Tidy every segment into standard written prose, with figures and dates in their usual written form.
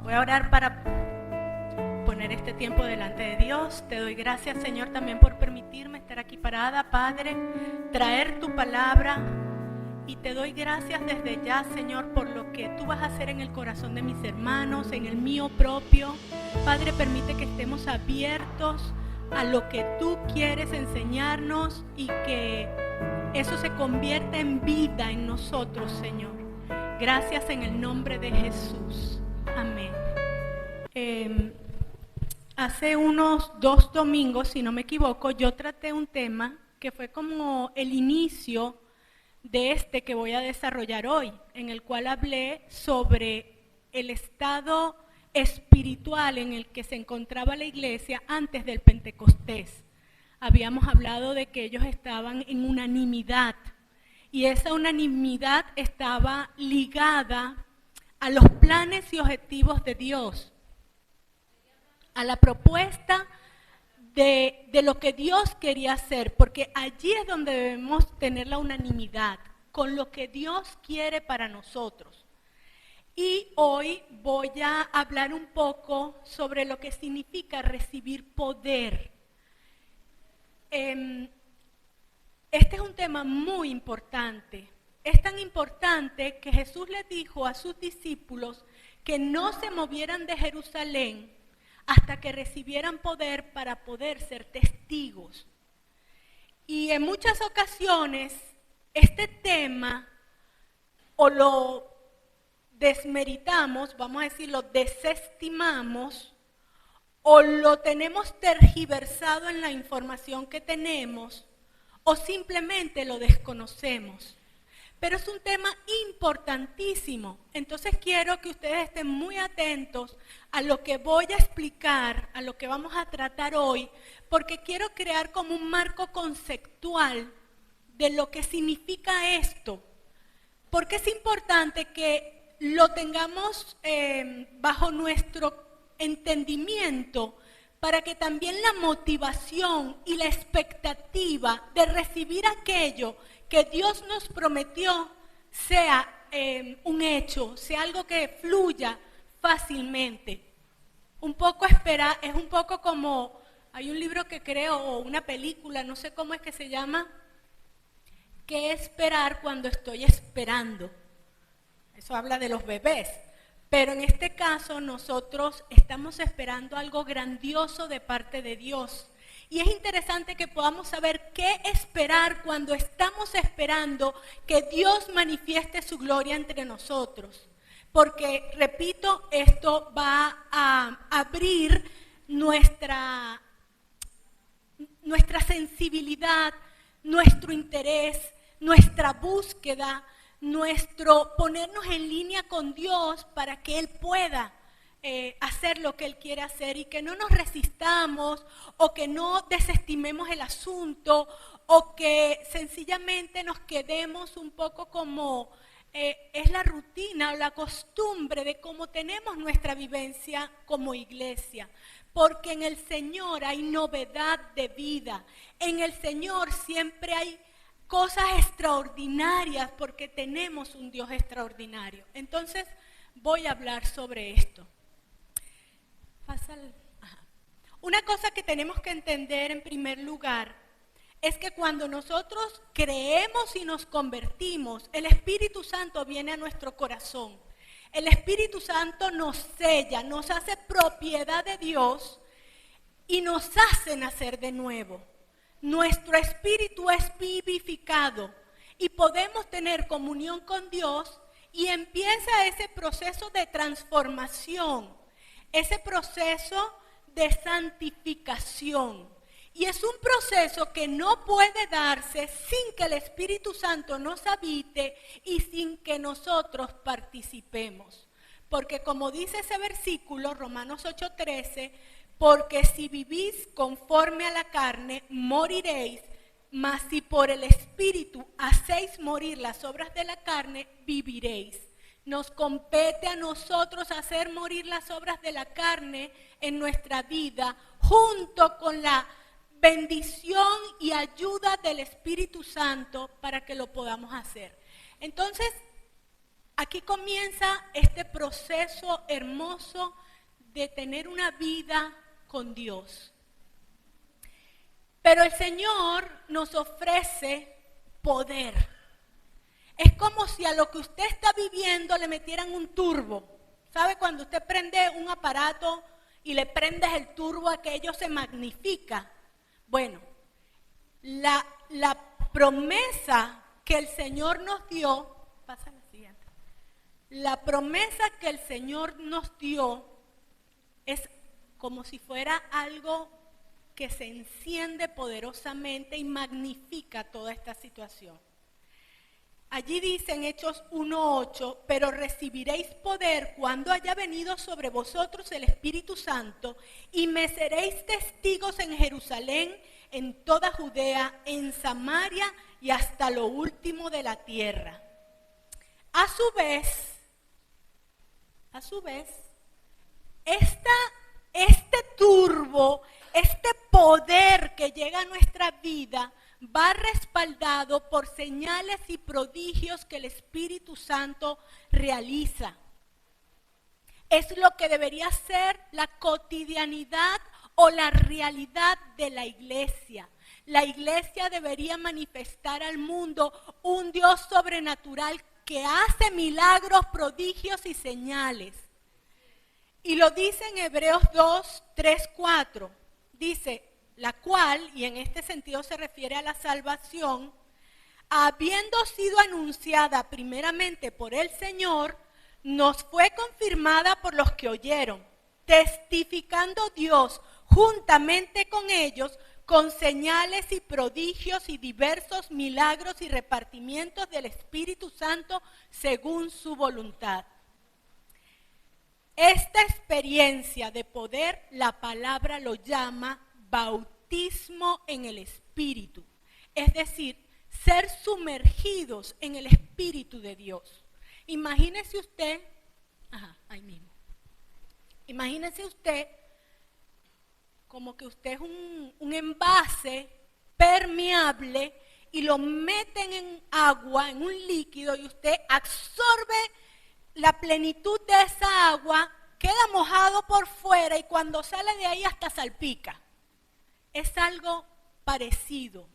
Voy a orar para poner este tiempo delante de Dios. Te doy gracias, Señor, también por permitirme estar aquí parada, Padre, traer tu palabra. Y te doy gracias desde ya, Señor, por lo que tú vas a hacer en el corazón de mis hermanos, en el mío propio. Padre, permite que estemos abiertos a lo que tú quieres enseñarnos y que eso se convierta en vida en nosotros, Señor. Gracias en el nombre de Jesús. Amén. Hace unos 2 domingos, si no me equivoco, yo traté un tema que fue como el inicio de este que voy a desarrollar hoy, en el cual hablé sobre el estado espiritual en el que se encontraba la iglesia antes del Pentecostés. Habíamos hablado de que ellos estaban en unanimidad y esa unanimidad estaba ligada a los planes y objetivos de Dios, a la propuesta de lo que Dios quería hacer, porque allí es donde debemos tener la unanimidad con lo que Dios quiere para nosotros. Y hoy voy a hablar un poco sobre lo que significa recibir poder. Este es un tema muy importante. Es tan importante que Jesús les dijo a sus discípulos que no se movieran de Jerusalén hasta que recibieran poder para poder ser testigos. Y en muchas ocasiones este tema o lo desmeritamos, vamos a decir, lo desestimamos o lo tenemos tergiversado en la información que tenemos o simplemente lo desconocemos. Pero es un tema importantísimo, entonces quiero que ustedes estén muy atentos a lo que voy a explicar, a lo que vamos a tratar hoy, porque quiero crear como un marco conceptual de lo que significa esto, porque es importante que lo tengamos bajo nuestro entendimiento, para que también la motivación y la expectativa de recibir aquello que Dios nos prometió sea un hecho, sea algo que fluya fácilmente. Es un poco como, hay un libro que creo, o una película, no sé cómo es que se llama, ¿Qué esperar cuando estoy esperando? Eso habla de los bebés. Pero en este caso nosotros estamos esperando algo grandioso de parte de Dios. Y es interesante que podamos saber qué esperar cuando estamos esperando que Dios manifieste su gloria entre nosotros. Porque, repito, esto va a abrir nuestra sensibilidad, nuestro interés, nuestra búsqueda, nuestro ponernos en línea con Dios para que Él pueda hacer lo que Él quiere hacer y que no nos resistamos o que no desestimemos el asunto o que sencillamente nos quedemos un poco como es la rutina o la costumbre de cómo tenemos nuestra vivencia como iglesia. Porque en el Señor hay novedad de vida, en el Señor siempre hay cosas extraordinarias porque tenemos un Dios extraordinario. Entonces voy a hablar sobre esto. Una cosa que tenemos que entender en primer lugar es que cuando nosotros creemos y nos convertimos, el Espíritu Santo viene a nuestro corazón. El Espíritu Santo nos sella, nos hace propiedad de Dios y nos hace nacer de nuevo. Nuestro espíritu es vivificado y podemos tener comunión con Dios y empieza ese proceso de transformación, ese proceso de santificación. Y es un proceso que no puede darse sin que el Espíritu Santo nos habite y sin que nosotros participemos. Porque como dice ese versículo, Romanos 8:13, porque si vivís conforme a la carne, moriréis, mas si por el Espíritu hacéis morir las obras de la carne, viviréis. Nos compete a nosotros hacer morir las obras de la carne en nuestra vida, junto con la bendición y ayuda del Espíritu Santo para que lo podamos hacer. Entonces, Aquí comienza este proceso hermoso de tener una vida con Dios. Pero el Señor nos ofrece poder. Es como si a lo que usted está viviendo le metieran un turbo. ¿Sabe cuando usted prende un aparato y le prendes el turbo, aquello se magnifica? Bueno, la promesa que el Señor nos dio, pasa la siguiente. La promesa que el Señor nos dio es como si fuera algo que se enciende poderosamente y magnifica toda esta situación. Allí dice en Hechos 1:8, pero recibiréis poder cuando haya venido sobre vosotros el Espíritu Santo y me seréis testigos en Jerusalén, en toda Judea, en Samaria y hasta lo último de la tierra. A su vez, este turbo, este poder que llega a nuestra vida va respaldado por señales y prodigios que el Espíritu Santo realiza. Es lo que debería ser la cotidianidad o la realidad de la iglesia. La iglesia debería manifestar al mundo un Dios sobrenatural que hace milagros, prodigios y señales. Y lo dice en Hebreos 2, 3, 4. Dice, la cual, y en este sentido se refiere a la salvación, habiendo sido anunciada primeramente por el Señor, nos fue confirmada por los que oyeron, testificando Dios juntamente con ellos, con señales y prodigios y diversos milagros y repartimientos del Espíritu Santo según su voluntad. Esta experiencia de poder, la palabra lo llama bautismo en el Espíritu. Es decir, ser sumergidos en el Espíritu de Dios. Imagínese usted, ahí mismo. Imagínese usted como que usted es un envase permeable y lo meten en agua, en un líquido, y usted absorbe la plenitud de esa agua, queda mojado por fuera y cuando sale de ahí hasta salpica. Es algo parecido.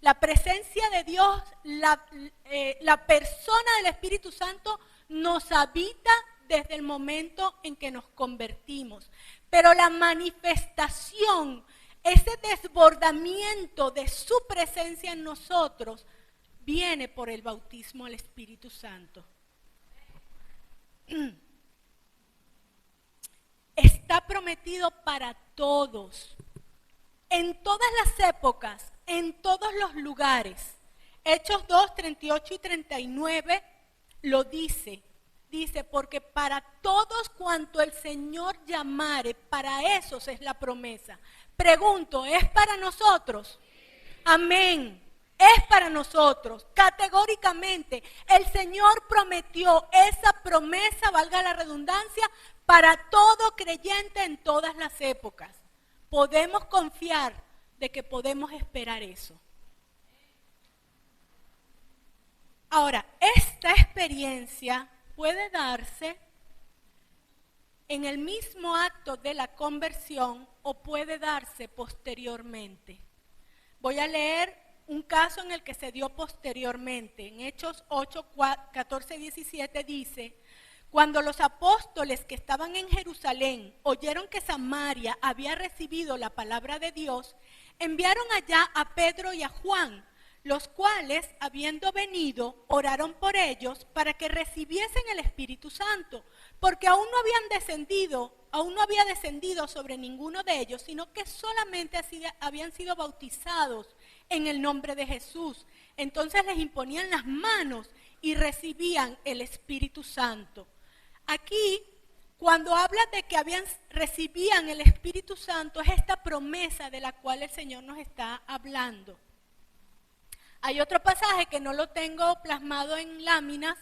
La presencia de Dios, la persona del Espíritu Santo nos habita desde el momento en que nos convertimos. Pero la manifestación, ese desbordamiento de su presencia en nosotros, viene por el bautismo del Espíritu Santo. Está prometido para todos, en todas las épocas, en todos los lugares. Hechos 2, 38 y 39 lo dice. Dice, porque para todos cuanto el Señor llamare, para esos es la promesa. Pregunto, ¿es para nosotros? Amén. Es para nosotros, categóricamente. El Señor prometió esa promesa, valga la redundancia, para todo creyente en todas las épocas. Podemos confiar de que podemos esperar eso. Ahora, esta experiencia puede darse en el mismo acto de la conversión o puede darse posteriormente. Voy a leer un caso en el que se dio posteriormente. En Hechos 8, 14, 17 dice, cuando los apóstoles que estaban en Jerusalén oyeron que Samaria había recibido la palabra de Dios, enviaron allá a Pedro y a Juan, los cuales, habiendo venido, oraron por ellos para que recibiesen el Espíritu Santo, porque aún no había descendido sobre ninguno de ellos, sino que solamente habían sido bautizados en el nombre de Jesús. Entonces les imponían las manos y recibían el Espíritu Santo. Aquí, cuando habla de que recibían el Espíritu Santo, es esta promesa de la cual el Señor nos está hablando. Hay otro pasaje que no lo tengo plasmado en láminas,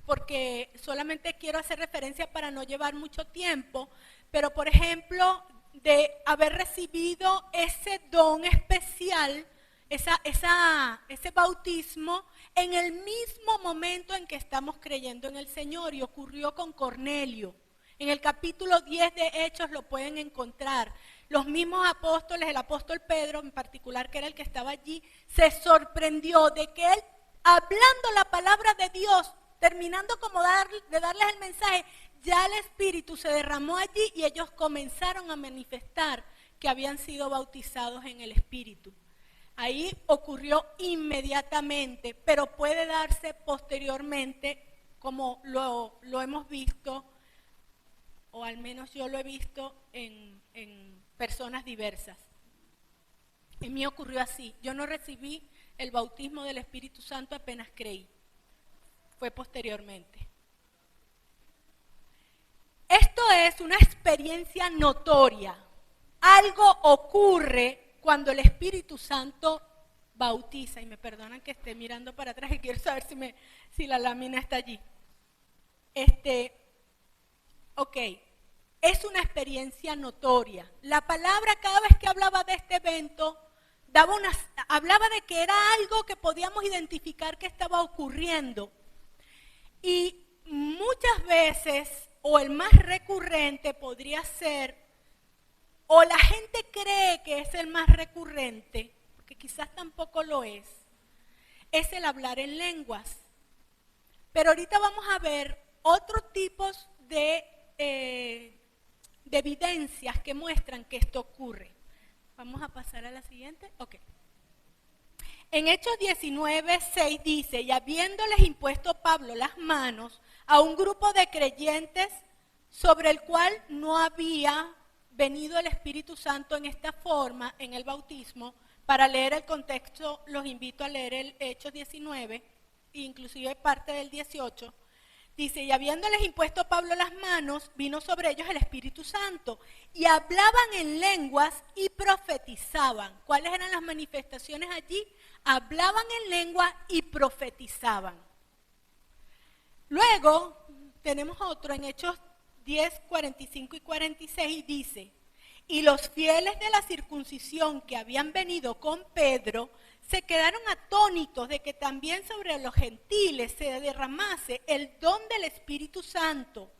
porque solamente quiero hacer referencia para no llevar mucho tiempo, pero por ejemplo, de haber recibido ese don especial, ese bautismo en el mismo momento en que estamos creyendo en el Señor, y ocurrió con Cornelio. En el capítulo 10 de Hechos lo pueden encontrar. Los mismos apóstoles, el apóstol Pedro en particular, que era el que estaba allí, se sorprendió de que él, hablando la palabra de Dios, terminando como de darles el mensaje, ya el Espíritu se derramó allí y ellos comenzaron a manifestar que habían sido bautizados en el Espíritu. Ahí ocurrió inmediatamente, pero puede darse posteriormente, como lo hemos visto, o al menos yo lo he visto en personas diversas. En mí ocurrió así. Yo no recibí el bautismo del Espíritu Santo apenas creí. Fue posteriormente. Esto es una experiencia notoria. Algo ocurre cuando el Espíritu Santo bautiza. Y me perdonan que esté mirando para atrás y quiero saber si la lámina está allí. Ok. Es una experiencia notoria. La palabra, cada vez que hablaba de este evento, hablaba de que era algo que podíamos identificar que estaba ocurriendo. Y muchas veces, o el más recurrente podría ser, o la gente cree que es el más recurrente, porque quizás tampoco lo es el hablar en lenguas. Pero ahorita vamos a ver otros tipos de evidencias que muestran que esto ocurre. Vamos a pasar a la siguiente. Ok. En Hechos 19:6 dice, y habiéndoles impuesto Pablo las manos a un grupo de creyentes sobre el cual no había venido el Espíritu Santo en esta forma, en el bautismo. Para leer el contexto, los invito a leer el Hechos 19, inclusive parte del 18. Dice, y habiéndoles impuesto Pablo las manos, vino sobre ellos el Espíritu Santo, y hablaban en lenguas y profetizaban. ¿Cuáles eran las manifestaciones allí? Hablaban en lengua y profetizaban. Luego, tenemos otro en Hechos 10, 45 y 46, y dice, y los fieles de la circuncisión que habían venido con Pedro se quedaron atónitos de que también sobre los gentiles se derramase el don del Espíritu Santo,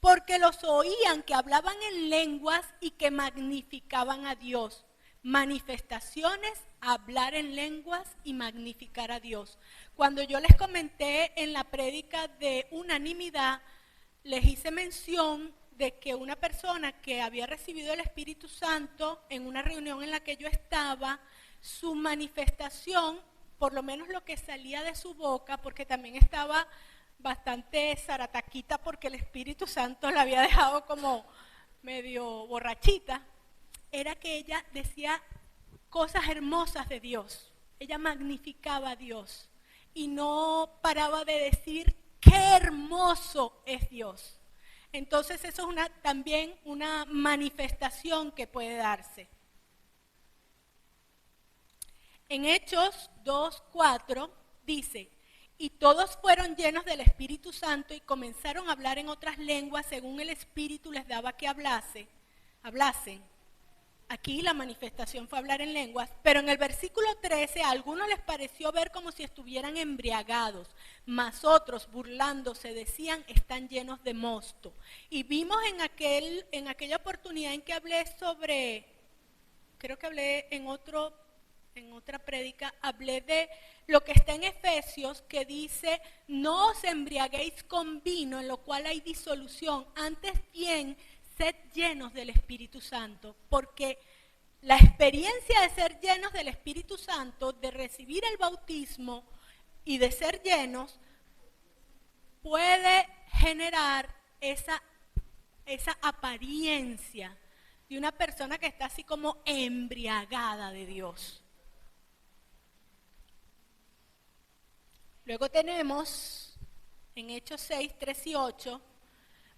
porque los oían que hablaban en lenguas y que magnificaban a Dios. Manifestaciones, hablar en lenguas y magnificar a Dios. Cuando yo les comenté en la prédica de unanimidad, les hice mención de que una persona que había recibido el Espíritu Santo en una reunión en la que yo estaba, su manifestación, por lo menos lo que salía de su boca, porque también estaba bastante zarataquita porque el Espíritu Santo la había dejado como medio borrachita, era que ella decía cosas hermosas de Dios. Ella magnificaba a Dios y no paraba de decir qué hermoso es Dios. Entonces eso es también una manifestación que puede darse. En Hechos 2:4 dice, y todos fueron llenos del Espíritu Santo y comenzaron a hablar en otras lenguas según el Espíritu les daba que hablasen. Aquí la manifestación fue hablar en lenguas, pero en el versículo 13 a algunos les pareció ver como si estuvieran embriagados, mas otros burlándose decían, están llenos de mosto. Y vimos en aquella oportunidad en que hablé sobre, creo que hablé en otra prédica, hablé de lo que está en Efesios, que dice, no os embriaguéis con vino, en lo cual hay disolución, antes bien, sed llenos del Espíritu Santo, porque la experiencia de ser llenos del Espíritu Santo, de recibir el bautismo y de ser llenos, puede generar esa apariencia de una persona que está así como embriagada de Dios. Luego tenemos en Hechos 6, 3 y 8,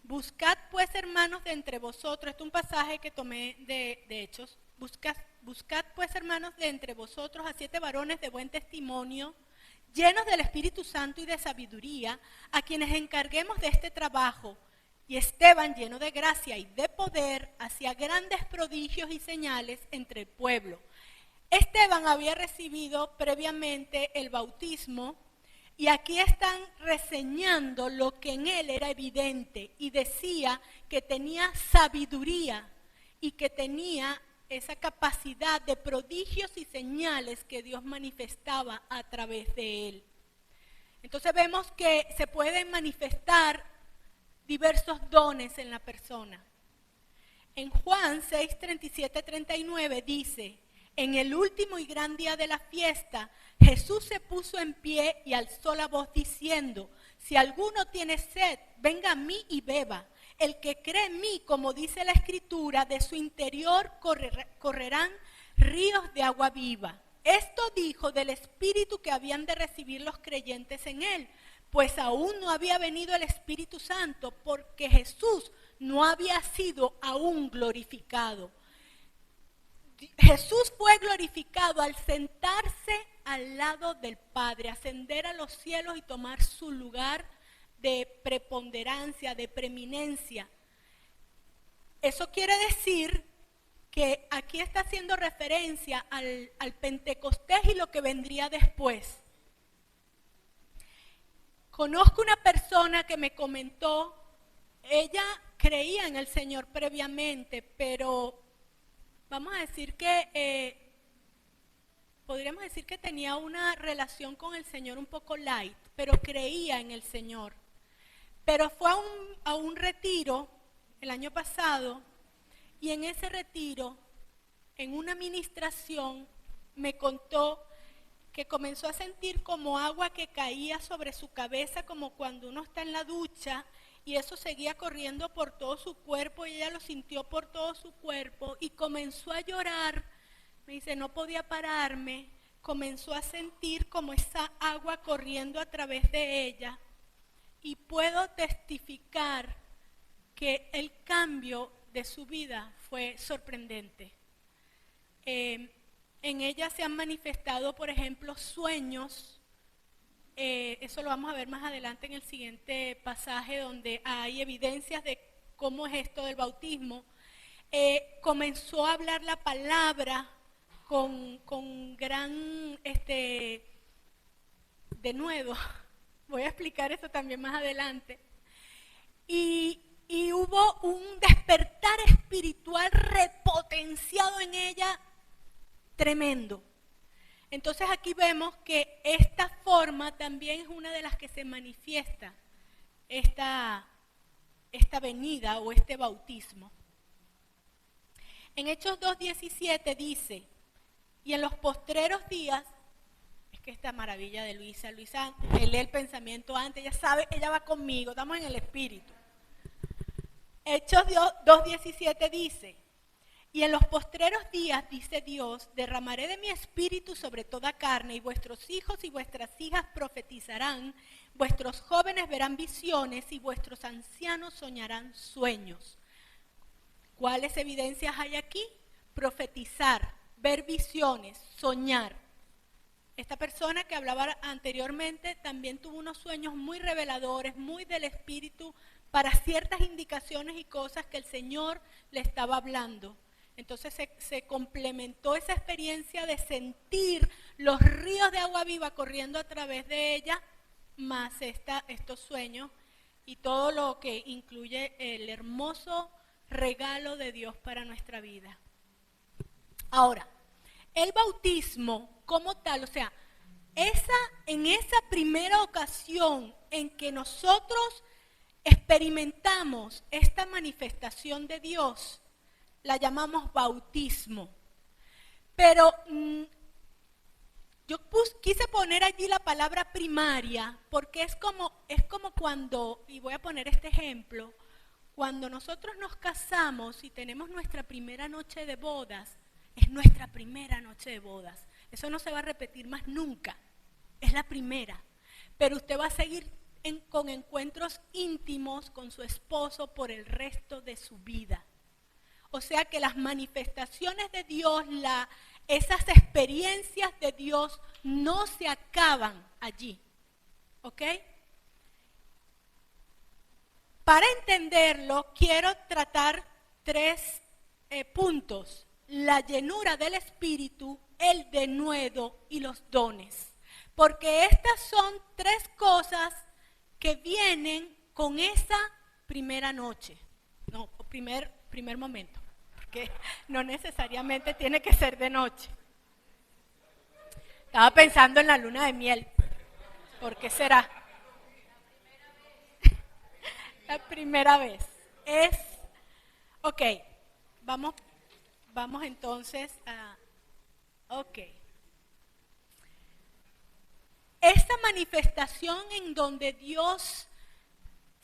buscad pues hermanos de entre vosotros, este es un pasaje que tomé de Hechos, buscad pues hermanos de entre vosotros a 7 varones de buen testimonio, llenos del Espíritu Santo y de sabiduría, a quienes encarguemos de este trabajo. Y Esteban, lleno de gracia y de poder, hacía grandes prodigios y señales entre el pueblo. Esteban había recibido previamente el bautismo Y aquí están reseñando lo que en él era evidente y decía que tenía sabiduría y que tenía esa capacidad de prodigios y señales que Dios manifestaba a través de él. Entonces vemos que se pueden manifestar diversos dones en la persona. En Juan 6, 37, 39 dice: en el último y gran día de la fiesta, Jesús se puso en pie y alzó la voz diciendo: si alguno tiene sed, venga a mí y beba. El que cree en mí, como dice la Escritura, de su interior correrán ríos de agua viva. Esto dijo del Espíritu que habían de recibir los creyentes en él, pues aún no había venido el Espíritu Santo, porque Jesús no había sido aún glorificado. Jesús fue glorificado al sentarse al lado del Padre, ascender a los cielos y tomar su lugar de preponderancia, de preeminencia. Eso quiere decir que aquí está haciendo referencia al Pentecostés y lo que vendría después. Conozco una persona que me comentó, ella creía en el Señor previamente, pero vamos a decir que, podríamos decir que tenía una relación con el Señor un poco light, pero creía en el Señor. Pero fue a un retiro el año pasado, y en ese retiro, en una ministración, me contó que comenzó a sentir como agua que caía sobre su cabeza, como cuando uno está en la ducha, y eso seguía corriendo por todo su cuerpo, y ella lo sintió por todo su cuerpo, y comenzó a llorar. Me dice, no podía pararme, comenzó a sentir como esa agua corriendo a través de ella, y puedo testificar que el cambio de su vida fue sorprendente. En ella se han manifestado, por ejemplo, sueños. Eso lo vamos a ver más adelante en el siguiente pasaje, donde hay evidencias de cómo es esto del bautismo. Comenzó a hablar la palabra con gran denuedo. Voy a explicar eso también más adelante. Y hubo un despertar espiritual repotenciado en ella tremendo. Entonces aquí vemos que esta forma también es una de las que se manifiesta esta venida o este bautismo. En Hechos 2:17 dice, y en los postreros días, es que esta maravilla de Luisa lee el pensamiento antes, ella sabe, ella va conmigo, estamos en el espíritu. Hechos 2:17 dice, y en los postreros días, dice Dios, derramaré de mi espíritu sobre toda carne, y vuestros hijos y vuestras hijas profetizarán, vuestros jóvenes verán visiones, y vuestros ancianos soñarán sueños. ¿Cuáles evidencias hay aquí? Profetizar, ver visiones, soñar. Esta persona que hablaba anteriormente también tuvo unos sueños muy reveladores, muy del espíritu, para ciertas indicaciones y cosas que el Señor le estaba hablando. Entonces se complementó esa experiencia de sentir los ríos de agua viva corriendo a través de ella, más estos sueños y todo lo que incluye el hermoso regalo de Dios para nuestra vida. Ahora, el bautismo como tal, o sea, en esa primera ocasión en que nosotros experimentamos esta manifestación de Dios, la llamamos bautismo. Pero yo quise poner allí la palabra primaria porque es como cuando, y voy a poner este ejemplo, cuando nosotros nos casamos y tenemos nuestra primera noche de bodas, es nuestra primera noche de bodas. Eso no se va a repetir más nunca, es la primera. Pero usted va a seguir con encuentros íntimos con su esposo por el resto de su vida. O sea que las manifestaciones de Dios, esas experiencias de Dios no se acaban allí. ¿Ok? Para entenderlo, quiero tratar 3 puntos. La llenura del Espíritu, el denuedo y los dones. porque estas son 3 cosas que vienen con esa primera noche, no, primer momento, porque no necesariamente tiene que ser de noche. Estaba pensando en la luna de miel, ¿por qué será? La primera vez es, ok, vamos entonces a, ok. Esta manifestación en donde Dios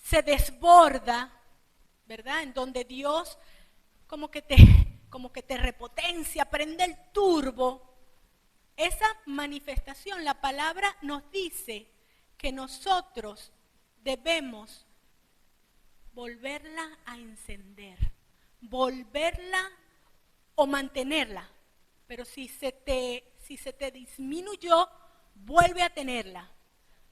se desborda, ¿verdad? En donde Dios como que te repotencia, prende el turbo. Esa manifestación, la palabra nos dice que nosotros debemos volverla a encender, volverla o mantenerla. Pero si se te disminuyó, vuelve a tenerla.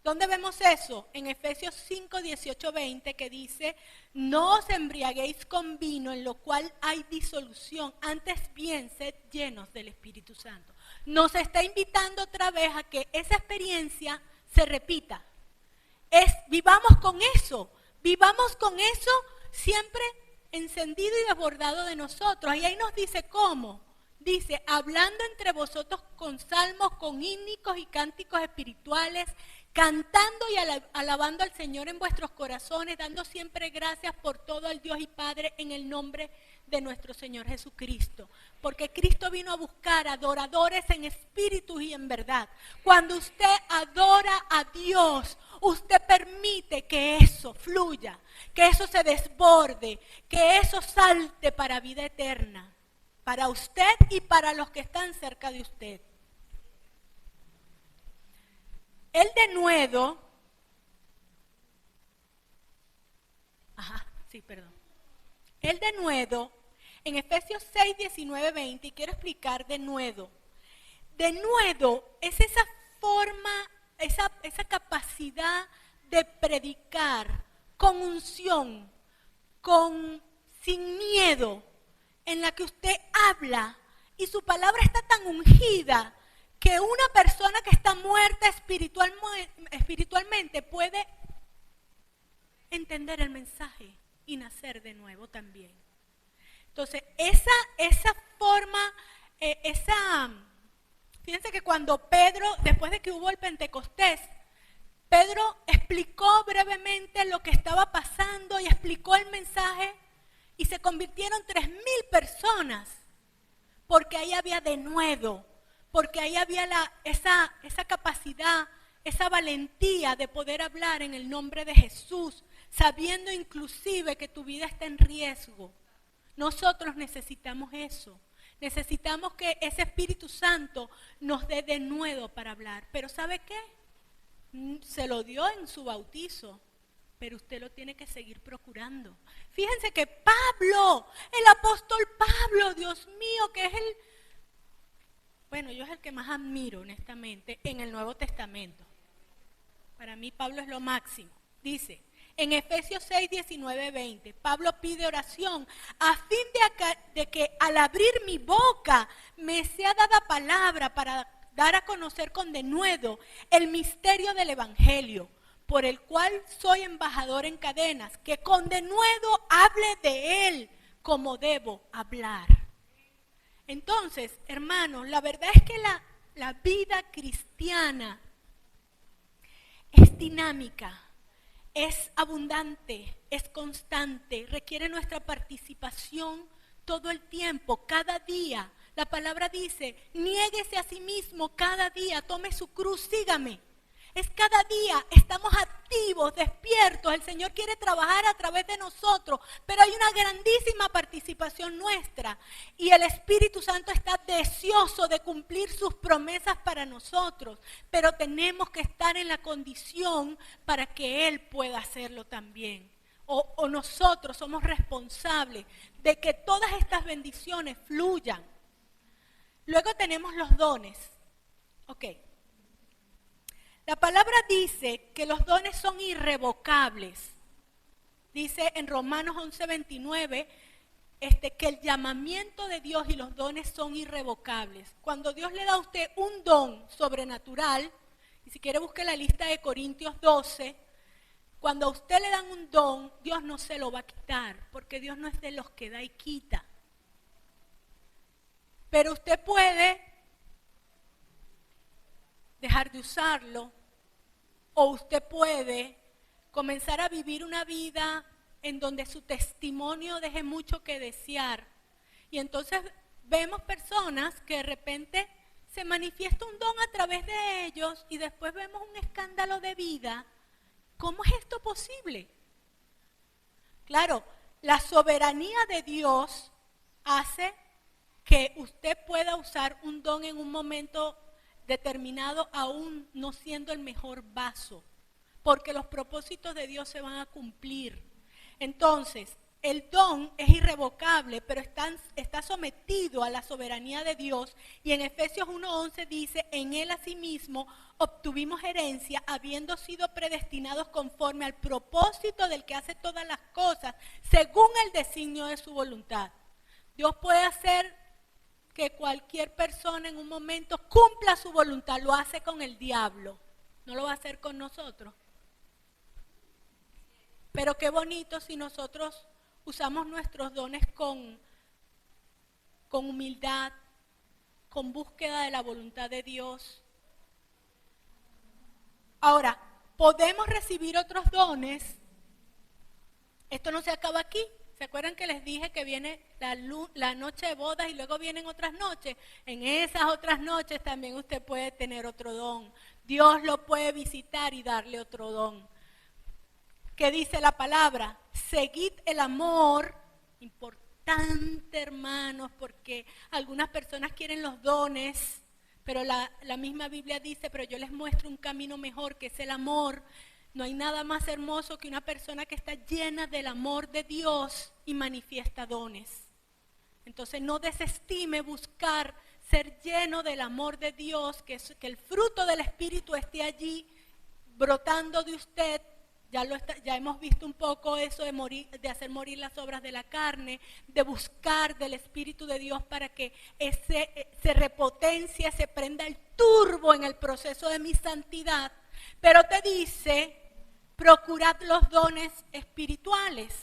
¿Dónde vemos eso? En Efesios 5, 18, 20, que dice, no os embriaguéis con vino en lo cual hay disolución, antes bien sed llenos del Espíritu Santo. Nos está invitando otra vez a que esa experiencia se repita. Vivamos con eso siempre encendido y desbordado de nosotros. Y ahí nos dice cómo. Dice, hablando entre vosotros con salmos, con hímnicos y cánticos espirituales, cantando y alabando al Señor en vuestros corazones, dando siempre gracias por todo al Dios y Padre en el nombre de nuestro Señor Jesucristo. Porque Cristo vino a buscar adoradores en espíritu y en verdad. Cuando usted adora a Dios, usted permite que eso fluya, que eso se desborde, que eso salte para vida eterna. Para usted y para los que están cerca de usted. El denuedo, el denuedo, en Efesios 6, 19, 20, y quiero explicar denuedo. Denuedo es esa forma, esa capacidad de predicar con unción, sin miedo, en la que usted habla y su palabra está tan ungida que una persona que está muerta espiritualmente puede entender el mensaje y nacer de nuevo también. Entonces, esa forma, fíjense que cuando Pedro, después de que hubo el Pentecostés, Pedro explicó brevemente lo que estaba pasando y explicó el mensaje. Y se convirtieron 3,000 personas, porque ahí había denuedo, porque ahí había esa capacidad, esa valentía de poder hablar en el nombre de Jesús, sabiendo inclusive que tu vida está en riesgo. Nosotros necesitamos eso, necesitamos que ese Espíritu Santo nos dé denuedo para hablar. Pero ¿sabe qué? Se lo dio en su bautizo. Pero usted lo tiene que seguir procurando. Fíjense que Pablo, el apóstol Pablo, Dios mío, que es yo es el que más admiro honestamente en el Nuevo Testamento. Para mí Pablo es lo máximo. Dice, en Efesios 6, 19, 20, Pablo pide oración a fin de que al abrir mi boca me sea dada palabra para dar a conocer con denuedo el misterio del Evangelio, por el cual soy embajador en cadenas, que con denuedo hable de él como debo hablar. Entonces, hermanos, la verdad es que la vida cristiana es dinámica, es abundante, es constante, requiere nuestra participación todo el tiempo, cada día. La palabra dice, niéguese a sí mismo cada día, tome su cruz, sígame. Es cada día, estamos activos, despiertos, el Señor quiere trabajar a través de nosotros, pero hay una grandísima participación nuestra y el Espíritu Santo está deseoso de cumplir sus promesas para nosotros, pero tenemos que estar en la condición para que Él pueda hacerlo también. O nosotros somos responsables de que todas estas bendiciones fluyan. Luego tenemos los dones. Ok. La palabra dice que los dones son irrevocables. Dice en Romanos 11:29 que el llamamiento de Dios y los dones son irrevocables. Cuando Dios le da a usted un don sobrenatural, Y si quiere busque la lista de Corintios 12. Cuando a usted le dan un don, Dios no se lo va a quitar, porque Dios no es de los que da y quita. Pero usted puede dejar de usarlo, o usted puede comenzar a vivir una vida en donde su testimonio deje mucho que desear. Y entonces vemos personas que de repente se manifiesta un don a través de ellos y después vemos un escándalo de vida. ¿Cómo es esto posible? Claro, la soberanía de Dios hace que usted pueda usar un don en un momento determinado, aún no siendo el mejor vaso, porque los propósitos de Dios se van a cumplir. Entonces, el don es irrevocable, pero está sometido a la soberanía de Dios. Y en Efesios 1:11 dice, en él asimismo obtuvimos herencia, habiendo sido predestinados conforme al propósito del que hace todas las cosas, según el designio de su voluntad. Dios puede hacer que cualquier persona en un momento cumpla su voluntad, lo hace con el diablo, no lo va a hacer con nosotros. Pero qué bonito si nosotros usamos nuestros dones con humildad, con búsqueda de la voluntad de Dios. Ahora, podemos recibir otros dones. Esto no se acaba aquí. ¿Se acuerdan que les dije que viene la noche de bodas y luego vienen otras noches? En esas otras noches también usted puede tener otro don. Dios lo puede visitar y darle otro don. ¿Qué dice la palabra? Seguid el amor, importante hermanos, porque algunas personas quieren los dones, pero la misma Biblia dice, pero yo les muestro un camino mejor, que es el amor. No hay nada más hermoso que una persona que está llena del amor de Dios y manifiesta dones. Entonces no desestime buscar ser lleno del amor de Dios, que el fruto del Espíritu esté allí brotando de usted. Ya hemos visto un poco eso de hacer morir las obras de la carne, de buscar del Espíritu de Dios para que se repotencia, se prenda el turbo en el proceso de mi santidad. Pero te dice, procurad los dones espirituales,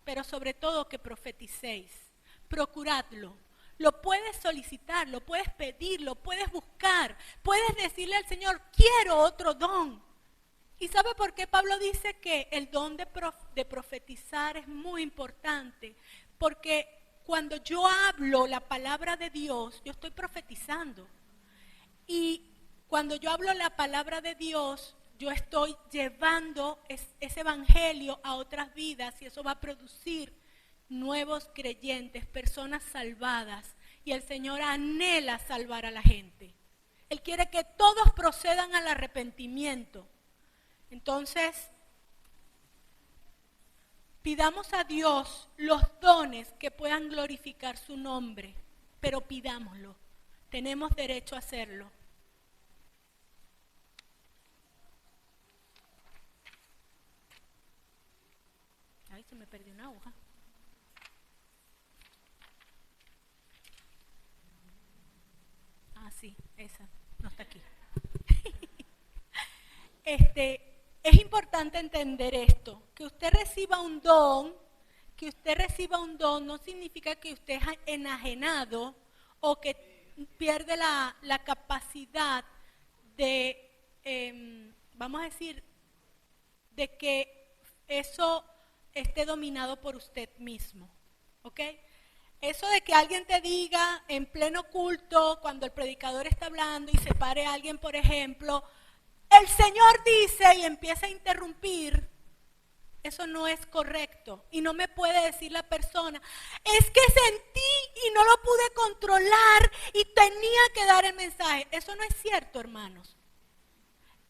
pero sobre todo que profeticéis. Procuradlo. Lo puedes solicitar, lo puedes pedir, lo puedes buscar. Puedes decirle al Señor, quiero otro don. ¿Y sabe por qué Pablo dice que el don de profetizar es muy importante? Porque cuando yo hablo la palabra de Dios, yo estoy profetizando. Y cuando yo hablo la palabra de Dios, yo estoy llevando ese evangelio a otras vidas y eso va a producir nuevos creyentes, personas salvadas. Y el Señor anhela salvar a la gente. Él quiere que todos procedan al arrepentimiento. Entonces, pidamos a Dios los dones que puedan glorificar su nombre, pero pidámoslo. Tenemos derecho a hacerlo. Ay, se me perdió una hoja. Ah, sí, esa, no está aquí. Es importante entender esto, que usted reciba un don no significa que usted es enajenado o que pierde la capacidad de, vamos a decir, de que eso esté dominado por usted mismo, ¿ok? Eso de que alguien te diga en pleno culto, cuando el predicador está hablando y se pare a alguien, por ejemplo, el Señor dice y empieza a interrumpir, eso no es correcto. Y no me puede decir la persona, es que sentí y no lo pude controlar y tenía que dar el mensaje. Eso no es cierto, hermanos.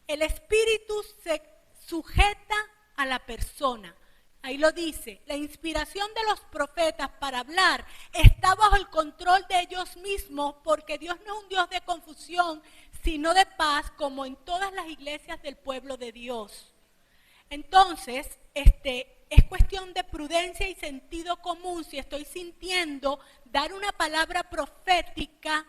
El Espíritu se sujeta a la persona. Ahí lo dice, la inspiración de los profetas para hablar está bajo el control de ellos mismos, porque Dios no es un Dios de confusión, sino de paz, como en todas las iglesias del pueblo de Dios. Entonces, es cuestión de prudencia y sentido común. Si estoy sintiendo dar una palabra profética,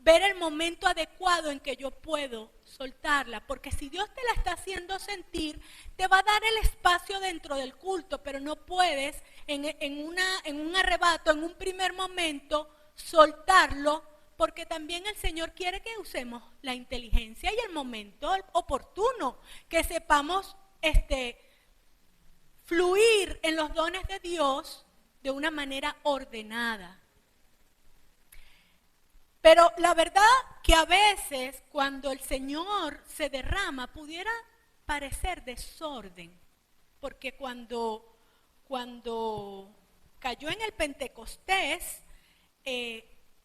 ver el momento adecuado en que yo puedo soltarla, porque si Dios te la está haciendo sentir, te va a dar el espacio dentro del culto, pero no puedes en un arrebato, en un primer momento, soltarlo, porque también el Señor quiere que usemos la inteligencia y el momento oportuno, que sepamos fluir en los dones de Dios de una manera ordenada. Pero la verdad que a veces cuando el Señor se derrama pudiera parecer desorden, porque cuando cayó en el Pentecostés,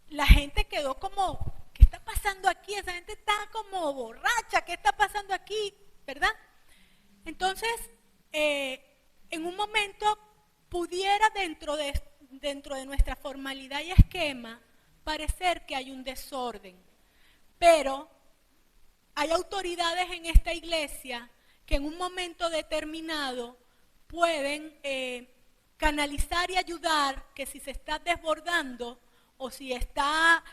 la gente quedó como, ¿qué está pasando aquí? Esa gente está como borracha, ¿qué está pasando aquí? ¿Verdad? Entonces, en un momento pudiera dentro de nuestra formalidad y esquema parecer que hay un desorden, pero hay autoridades en esta iglesia que en un momento determinado pueden canalizar y ayudar que si se está desbordando o si está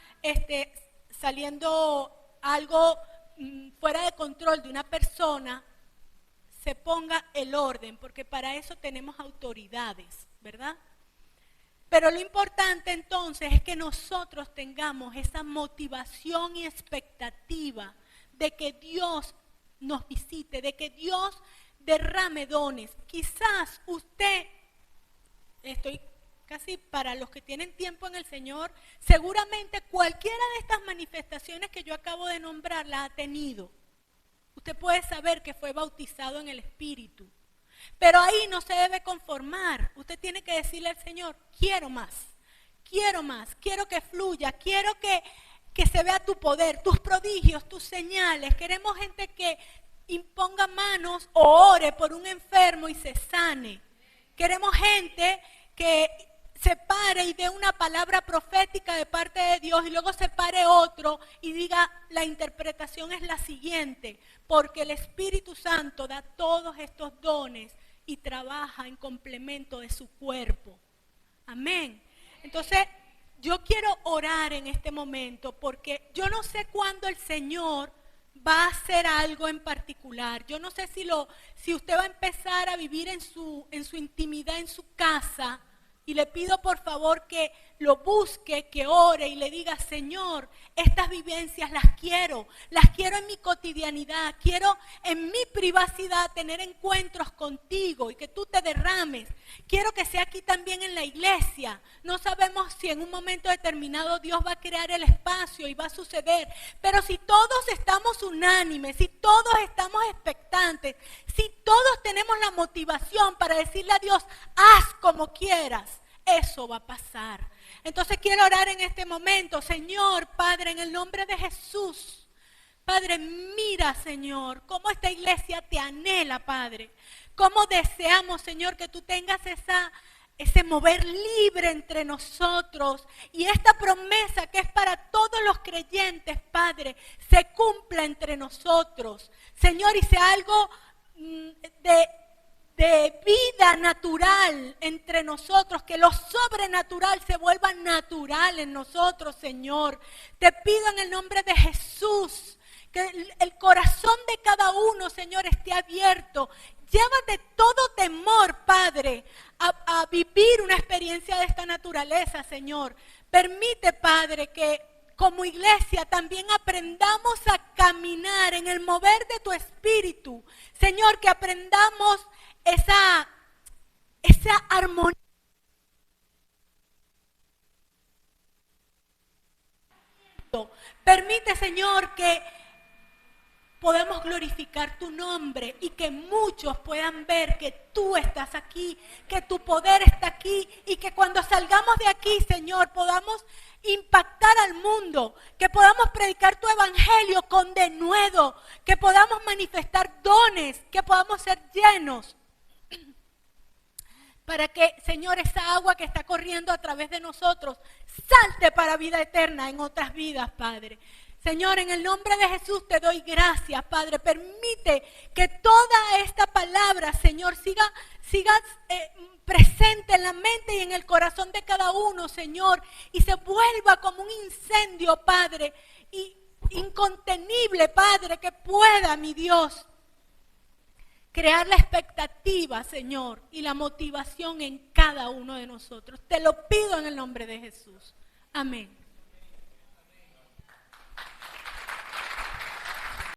saliendo algo fuera de control de una persona, se ponga el orden, porque para eso tenemos autoridades, ¿verdad? Pero lo importante entonces es que nosotros tengamos esa motivación y expectativa de que Dios nos visite, de que Dios derrame dones. Quizás usted, estoy casi para los que tienen tiempo en el Señor, seguramente cualquiera de estas manifestaciones que yo acabo de nombrar la ha tenido. Usted puede saber que fue bautizado en el Espíritu. Pero ahí no se debe conformar. Usted tiene que decirle al Señor, quiero más, quiero que fluya, quiero que se vea tu poder, tus prodigios, tus señales. Queremos gente que imponga manos o ore por un enfermo y se sane. Queremos gente que se pare y dé una palabra profética de parte de Dios y luego se pare otro y diga, la interpretación es la siguiente, porque el Espíritu Santo da todos estos dones y trabaja en complemento de su cuerpo. Amén. Entonces, yo quiero orar en este momento porque yo no sé cuándo el Señor va a hacer algo en particular. Yo no sé si usted va a empezar a vivir en su intimidad, en su casa. Y le pido por favor que lo busque, que ore y le diga, Señor, estas vivencias las quiero en mi cotidianidad, quiero en mi privacidad tener encuentros contigo y que tú te derrames. Quiero que sea aquí también en la iglesia. No sabemos si en un momento determinado Dios va a crear el espacio y va a suceder, pero si todos estamos unánimes, si todos estamos expectantes, si todos tenemos la motivación para decirle a Dios, haz como quieras, eso va a pasar. Entonces quiero orar en este momento, Señor, Padre, en el nombre de Jesús. Padre, mira, Señor, cómo esta iglesia te anhela, Padre. Cómo deseamos, Señor, que tú tengas ese mover libre entre nosotros. Y esta promesa que es para todos los creyentes, Padre, se cumpla entre nosotros. Señor, y sea algo de vida natural entre nosotros, que lo sobrenatural se vuelva natural en nosotros, Señor. Te pido en el nombre de Jesús que el corazón de cada uno, Señor, esté abierto. Llévate todo temor, Padre, a vivir una experiencia de esta naturaleza, Señor. Permite, Padre, que como iglesia también aprendamos a caminar en el mover de tu espíritu. Señor, que aprendamos esa armonía. Permite, Señor, que podamos glorificar tu nombre y que muchos puedan ver que tú estás aquí, que tu poder está aquí y que cuando salgamos de aquí, Señor, podamos impactar al mundo, que podamos predicar tu evangelio con denuedo, que podamos manifestar dones, que podamos ser llenos. Para que, Señor, esa agua que está corriendo a través de nosotros salte para vida eterna en otras vidas, Padre. Señor, en el nombre de Jesús te doy gracias, Padre. Permite que toda esta palabra, Señor, siga presente en la mente y en el corazón de cada uno, Señor, y se vuelva como un incendio, Padre, y incontenible, Padre, que pueda, mi Dios, crear la expectativa, Señor, y la motivación en cada uno de nosotros. Te lo pido en el nombre de Jesús. Amén.